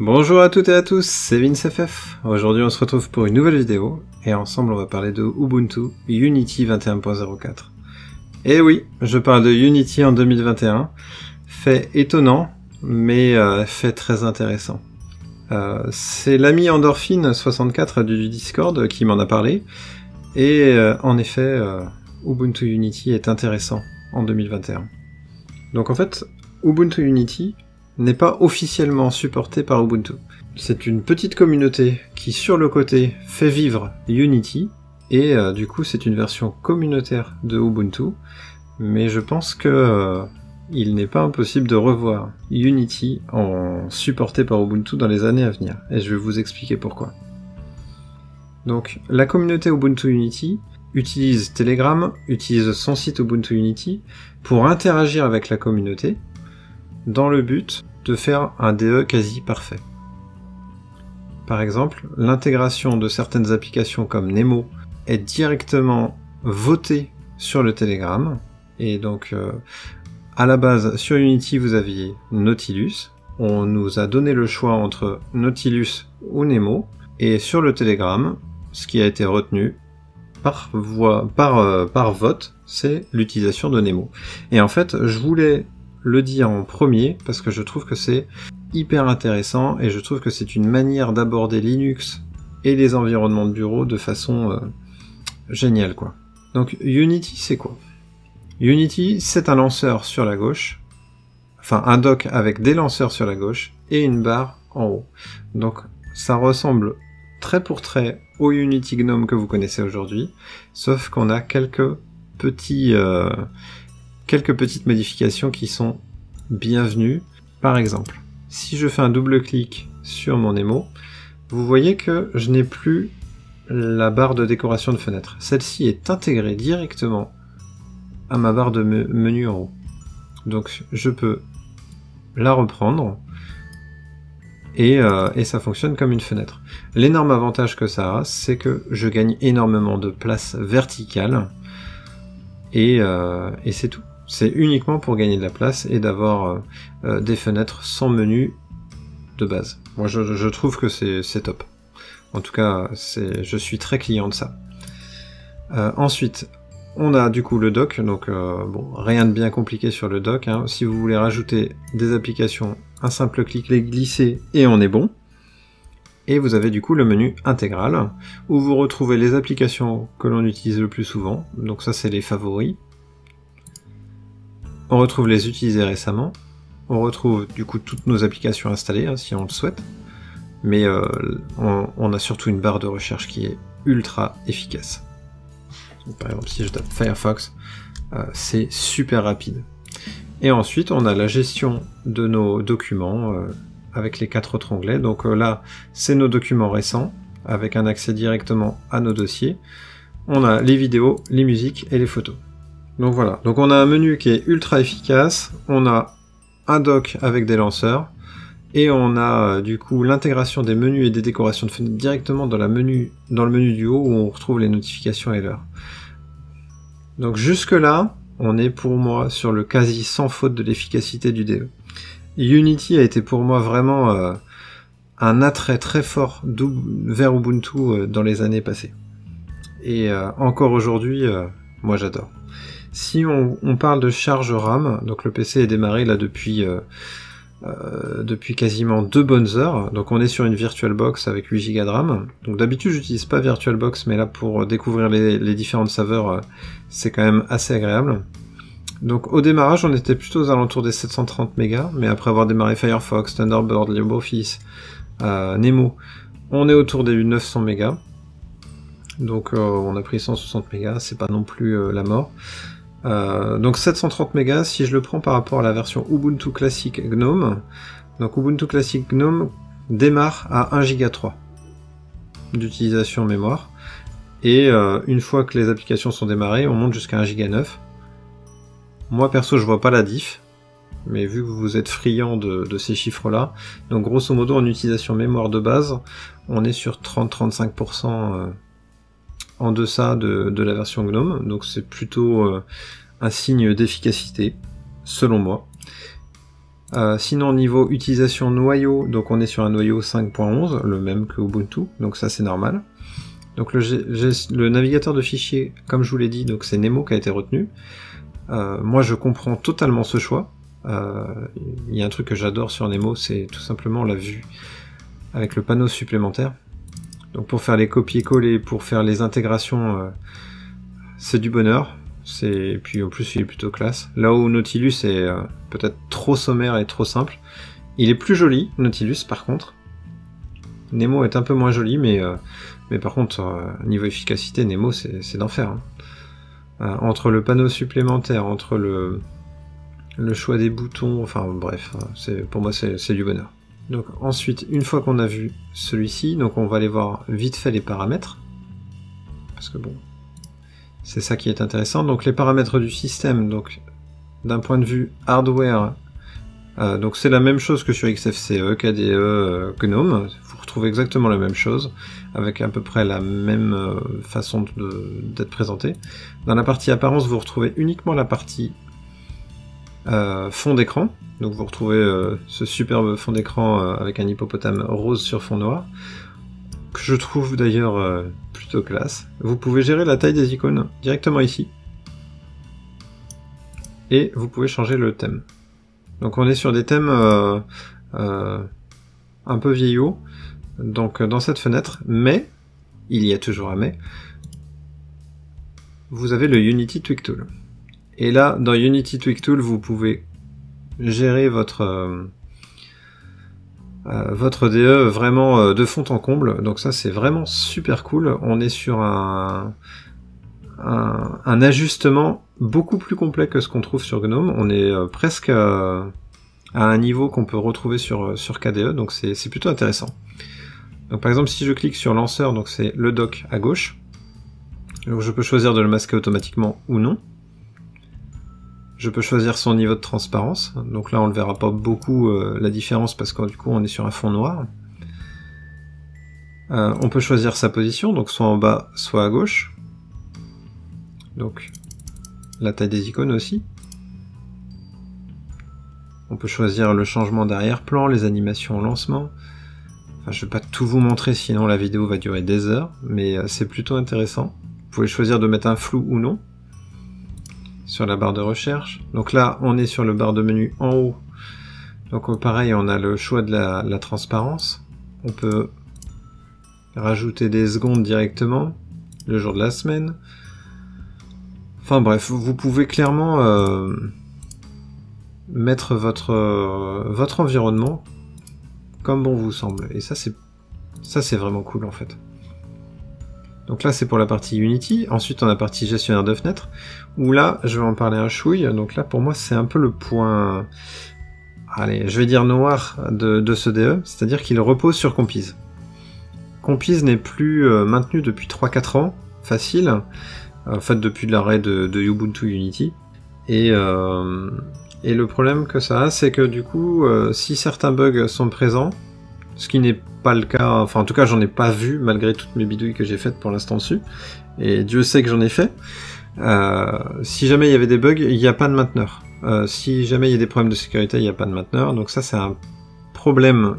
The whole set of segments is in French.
Bonjour à toutes et à tous, c'est VinceFF. Aujourd'hui on se retrouve pour une nouvelle vidéo, et ensemble on va parler de Ubuntu Unity 21.04. Et oui, je parle de Unity en 2021, fait étonnant, mais fait très intéressant. C'est l'ami Endorphine64 du Discord qui m'en a parlé, et en effet, Ubuntu Unity est intéressant en 2021. Donc en fait, Ubuntu Unity n'est pas officiellement supporté par Ubuntu. C'est une petite communauté qui, sur le côté, fait vivre Unity, et du coup c'est une version communautaire de Ubuntu, mais je pense que il n'est pas impossible de revoir Unity en supporté par Ubuntu dans les années à venir, et je vais vous expliquer pourquoi. Donc, la communauté Ubuntu Unity utilise Telegram, utilise son site Ubuntu Unity pour interagir avec la communauté, dans le but de faire un DE quasi parfait. Par exemple, l'intégration de certaines applications comme Nemo est directement votée sur le Telegram, et donc à la base sur Unity vous aviez Nautilus, on nous a donné le choix entre Nautilus ou Nemo, et sur le Telegram, ce qui a été retenu par vote, c'est l'utilisation de Nemo. Et en fait, je voulais le dire en premier parce que je trouve que c'est hyper intéressant et je trouve que c'est une manière d'aborder Linux et les environnements de bureau de façon géniale, quoi. Donc Unity, c'est quoi? Unity, c'est un lanceur sur la gauche, enfin un dock avec des lanceurs sur la gauche et une barre en haut. Donc ça ressemble trait pour trait au Unity GNOME que vous connaissez aujourd'hui, sauf qu'on a quelques petites modifications qui sont bienvenues. Par exemple, si je fais un double-clic sur mon Nemo, vous voyez que je n'ai plus la barre de décoration de fenêtre. Celle-ci est intégrée directement à ma barre de menu en haut. Donc je peux la reprendre et ça fonctionne comme une fenêtre. L'énorme avantage que ça a, c'est que je gagne énormément de place verticale et c'est tout. C'est uniquement pour gagner de la place et d'avoir des fenêtres sans menu de base. Moi je trouve que c'est top. En tout cas, je suis très client de ça. Ensuite, on a du coup le dock, donc bon, rien de bien compliqué sur le dock, hein. Si vous voulez rajouter des applications, un simple clic, les glisser et on est bon. Et vous avez du coup le menu intégral, où vous retrouvez les applications que l'on utilise le plus souvent, donc ça c'est les favoris. On retrouve les utilisés récemment, on retrouve du coup toutes nos applications installées, hein, si on le souhaite, mais on a surtout une barre de recherche qui est ultra efficace. Donc, par exemple, si je tape Firefox, c'est super rapide. Et ensuite, on a la gestion de nos documents avec les 4 autres onglets. Donc là, c'est nos documents récents, avec un accès directement à nos dossiers. On a les vidéos, les musiques et les photos. Donc voilà, donc on a un menu qui est ultra efficace, on a un dock avec des lanceurs, et on a du coup l'intégration des menus et des décorations de fenêtres directement dans le menu du haut où on retrouve les notifications et l'heure. Donc jusque là, on est pour moi sur le quasi sans faute de l'efficacité du DE. Unity a été pour moi vraiment un attrait très fort vers Ubuntu dans les années passées. Et encore aujourd'hui, moi j'adore. Si on parle de charge RAM, donc le PC est démarré là depuis quasiment 2 bonnes heures, donc on est sur une VirtualBox avec 8 Go de RAM. Donc d'habitude j'utilise pas VirtualBox, mais là pour découvrir les différentes saveurs, c'est quand même assez agréable. Donc au démarrage on était plutôt aux alentours des 730 mégas, mais après avoir démarré Firefox, Thunderbird, LibreOffice, Nemo, on est autour des 900 mégas. Donc on a pris 160 mégas, c'est pas non plus la mort. Donc 730 mégas, si je le prends par rapport à la version Ubuntu Classic GNOME, donc Ubuntu Classic GNOME démarre à 1 Go 3 d'utilisation mémoire, et une fois que les applications sont démarrées, on monte jusqu'à 1 Go 9. Moi perso je vois pas la diff, mais vu que vous êtes friand de ces chiffres-là, donc grosso modo en utilisation mémoire de base, on est sur 30-35% en deçà de la version GNOME, donc c'est plutôt un signe d'efficacité, selon moi. Sinon niveau utilisation noyau, donc on est sur un noyau 5.11, le même que Ubuntu, donc ça c'est normal. Donc le navigateur de fichiers, comme je vous l'ai dit, donc c'est Nemo qui a été retenu. Moi je comprends totalement ce choix. Il y a un truc que j'adore sur Nemo, c'est tout simplement la vue avec le panneau supplémentaire. Donc pour faire les copier-coller, pour faire les intégrations, c'est du bonheur. Et puis en plus il est plutôt classe. Là où Nautilus est peut-être trop sommaire et trop simple. Il est plus joli, Nautilus par contre. Nemo est un peu moins joli, mais par contre, niveau efficacité, Nemo c'est d'enfer. Hein. Entre le panneau supplémentaire, entre le choix des boutons, enfin bref, pour moi c'est du bonheur. Donc ensuite, une fois qu'on a vu celui-ci, donc on va aller voir vite fait les paramètres. Parce que bon, c'est ça qui est intéressant. Donc les paramètres du système, donc d'un point de vue hardware, donc c'est la même chose que sur XFCE, KDE, GNOME. Vous retrouvez exactement la même chose, avec à peu près la même façon d'être présenté. Dans la partie apparence, vous retrouvez uniquement la partie fond d'écran. Donc vous retrouvez ce superbe fond d'écran avec un hippopotame rose sur fond noir, que je trouve d'ailleurs plutôt classe. Vous pouvez gérer la taille des icônes directement ici. Et vous pouvez changer le thème. Donc on est sur des thèmes un peu vieillots, donc dans cette fenêtre, mais, il y a toujours un mais, vous avez le Unity Tweak Tool. Et là, dans Unity Tweak Tool, vous pouvez gérer votre DE vraiment de fond en comble, donc ça c'est vraiment super cool. On est sur un ajustement beaucoup plus complet que ce qu'on trouve sur GNOME. On est presque à un niveau qu'on peut retrouver sur KDE, donc c'est plutôt intéressant. Donc par exemple si je clique sur lanceur, donc c'est le dock à gauche, donc je peux choisir de le masquer automatiquement ou non. Je peux choisir son niveau de transparence, donc là on ne verra pas beaucoup la différence parce que du coup on est sur un fond noir. On peut choisir sa position, donc soit en bas, soit à gauche. Donc la taille des icônes aussi. On peut choisir le changement d'arrière-plan, les animations au lancement. Enfin, je ne vais pas tout vous montrer sinon la vidéo va durer des heures, mais c'est plutôt intéressant. Vous pouvez choisir de mettre un flou ou non sur la barre de recherche. Donc là on est sur le barre de menu en haut. Donc pareil, on a le choix de la transparence. On peut rajouter des secondes directement, le jour de la semaine. Enfin bref, vous pouvez clairement mettre votre environnement comme bon vous semble. Et ça c'est vraiment cool en fait. Donc là c'est pour la partie Unity. Ensuite on a la partie gestionnaire de fenêtres, où là je vais en parler un chouille. Donc là pour moi c'est un peu le point, allez, je vais dire noir de ce DE, c'est-à-dire qu'il repose sur Compiz. Compiz n'est plus maintenu depuis 3-4 ans, facile, en fait depuis l'arrêt de Ubuntu Unity. Et le problème que ça a, c'est que du coup, si certains bugs sont présents, ce qui n'est pas le cas, enfin en tout cas j'en ai pas vu malgré toutes mes bidouilles que j'ai faites pour l'instant dessus, et Dieu sait que j'en ai fait, si jamais il y avait des bugs, il n'y a pas de mainteneur. Si jamais il y a des problèmes de sécurité, il n'y a pas de mainteneur, donc ça c'est un problème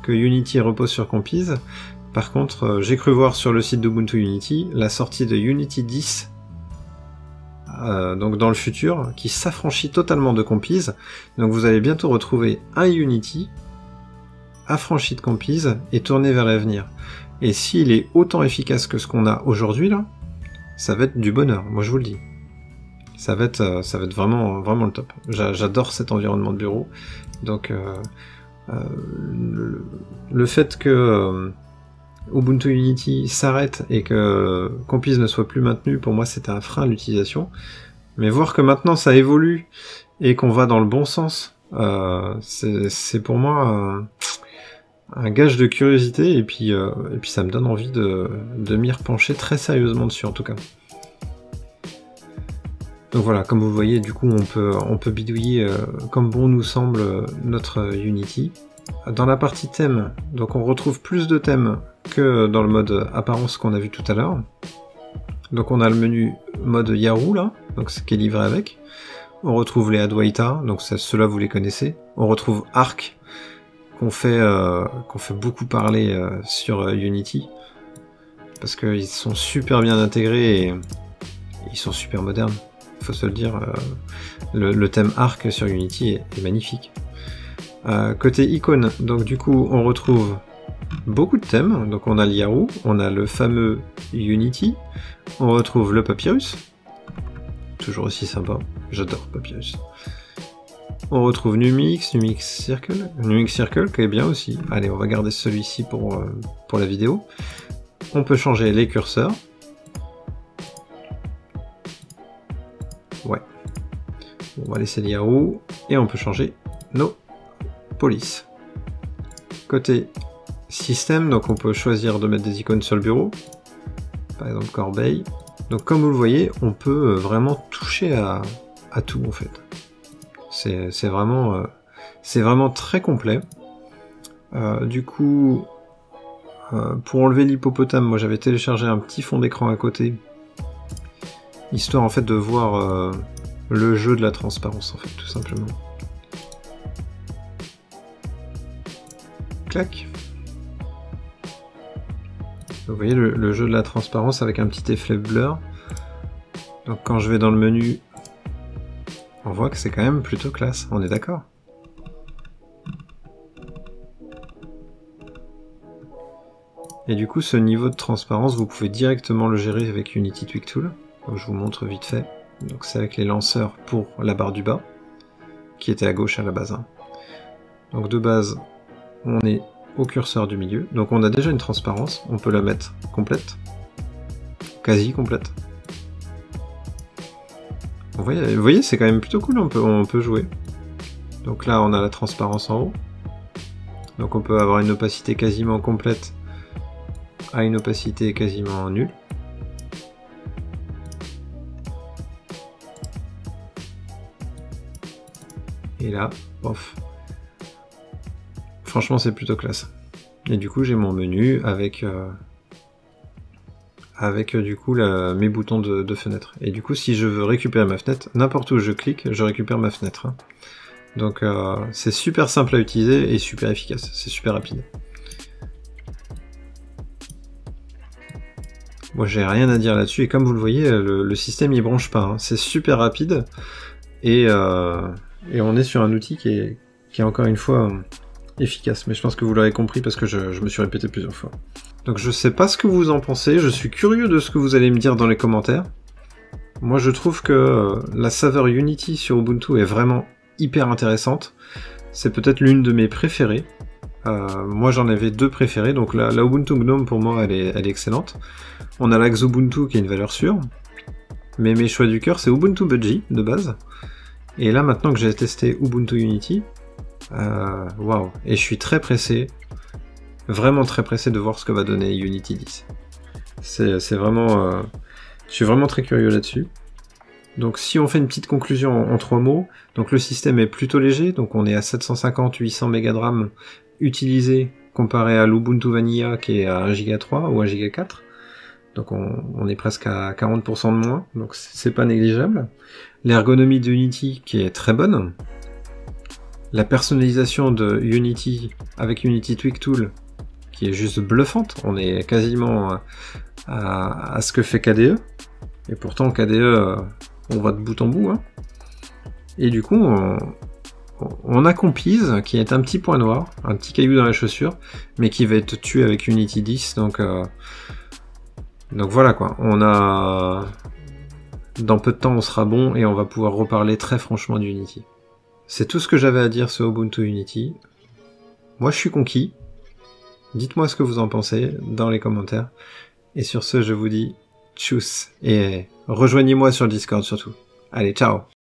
que Unity repose sur Compiz. Par contre, j'ai cru voir sur le site d'Ubuntu Unity la sortie de Unity 10, donc dans le futur, qui s'affranchit totalement de Compiz. Donc vous allez bientôt retrouver un Unity affranchi de Compiz et tourné vers l'avenir. Et s'il est autant efficace que ce qu'on a aujourd'hui là, ça va être du bonheur, moi je vous le dis. Ça va être vraiment, vraiment le top. J'adore cet environnement de bureau. Donc le fait que Ubuntu Unity s'arrête et que Compiz ne soit plus maintenu, pour moi c'était un frein à l'utilisation. Mais voir que maintenant ça évolue et qu'on va dans le bon sens, c'est pour moi un gage de curiosité, et puis ça me donne envie de m'y repencher très sérieusement dessus en tout cas. Donc voilà, comme vous voyez, du coup on peut bidouiller comme bon nous semble notre Unity. Dans la partie thème, donc on retrouve plus de thèmes que dans le mode apparence qu'on a vu tout à l'heure. Donc on a le menu mode Yahoo là, donc ce qui est livré avec. On retrouve les Adwaita, donc ceux-là vous les connaissez. On retrouve Arc, qu'on fait beaucoup parler sur Unity, parce qu'ils sont super bien intégrés et ils sont super modernes. Faut se le dire, le thème Arc sur Unity est magnifique. Côté icône, donc du coup on retrouve beaucoup de thèmes, donc on a le Yarou, on a le fameux Unity, on retrouve le Papyrus, toujours aussi sympa, j'adore Papyrus. On retrouve Numix, Numix Circle qui est bien aussi. Allez, on va garder celui-ci pour la vidéo. On peut changer les curseurs. Ouais. On va laisser le Yarou et on peut changer nos polices. Côté système, donc on peut choisir de mettre des icônes sur le bureau. Par exemple Corbeille. Donc comme vous le voyez, on peut vraiment toucher à tout en fait. C'est vraiment très complet. Du coup, pour enlever l'hippopotame, moi j'avais téléchargé un petit fond d'écran à côté, histoire en fait de voir le jeu de la transparence en fait, tout simplement. Clac. Vous voyez le jeu de la transparence avec un petit effet blur. Donc quand je vais dans le menu, on voit que c'est quand même plutôt classe, on est d'accord? Et du coup, ce niveau de transparence, vous pouvez directement le gérer avec Unity Tweak Tool. Donc je vous montre vite fait. Donc c'est avec les lanceurs pour la barre du bas, qui était à gauche à la base. Donc de base, on est au curseur du milieu. Donc on a déjà une transparence, on peut la mettre complète, quasi complète. Vous voyez, c'est quand même plutôt cool, on peut jouer. Donc là, on a la transparence en haut. Donc on peut avoir une opacité quasiment complète à une opacité quasiment nulle. Et là, bof. Franchement, c'est plutôt classe. Et du coup, j'ai mon menu avec du coup mes boutons de fenêtre. Et du coup, si je veux récupérer ma fenêtre, n'importe où je clique, je récupère ma fenêtre. Donc c'est super simple à utiliser et super efficace, c'est super rapide. Moi j'ai rien à dire là-dessus, et comme vous le voyez, le système il branche pas, c'est super rapide, et on est sur un outil qui est encore une fois efficace, mais je pense que vous l'avez compris parce que je me suis répété plusieurs fois. Donc je sais pas ce que vous en pensez, je suis curieux de ce que vous allez me dire dans les commentaires. Moi je trouve que la saveur Unity sur Ubuntu est vraiment hyper intéressante, c'est peut-être l'une de mes préférées. Moi j'en avais deux préférées, donc la Ubuntu Gnome pour moi elle est excellente. On a la Xubuntu qui est une valeur sûre, mais mes choix du cœur c'est Ubuntu Budgie de base. Et là maintenant que j'ai testé Ubuntu Unity, waouh, et je suis très pressé, vraiment très pressé de voir ce que va donner Unity 10. C'est vraiment, je suis vraiment très curieux là-dessus. Donc si on fait une petite conclusion en 3 mots, donc le système est plutôt léger, donc on est à 750-800 MB de RAM utilisé comparé à l'Ubuntu Vanilla qui est à 1,3 Go ou 1,4 Go. Donc on est presque à 40% de moins, donc c'est pas négligeable. L'ergonomie de Unity qui est très bonne. La personnalisation de Unity avec Unity Tweak Tool qui est juste bluffante, on est quasiment à ce que fait KDE, et pourtant KDE on va de bout en bout, hein. Et du coup on a Compiz qui est un petit point noir, un petit caillou dans la chaussure, mais qui va être tué avec Unity 10, donc voilà quoi, on a... Dans peu de temps on sera bon et on va pouvoir reparler très franchement d'Unity. C'est tout ce que j'avais à dire sur Ubuntu Unity. Moi je suis conquis. Dites-moi ce que vous en pensez dans les commentaires. Et sur ce, je vous dis tchuss. Et rejoignez-moi sur le Discord surtout. Allez, ciao!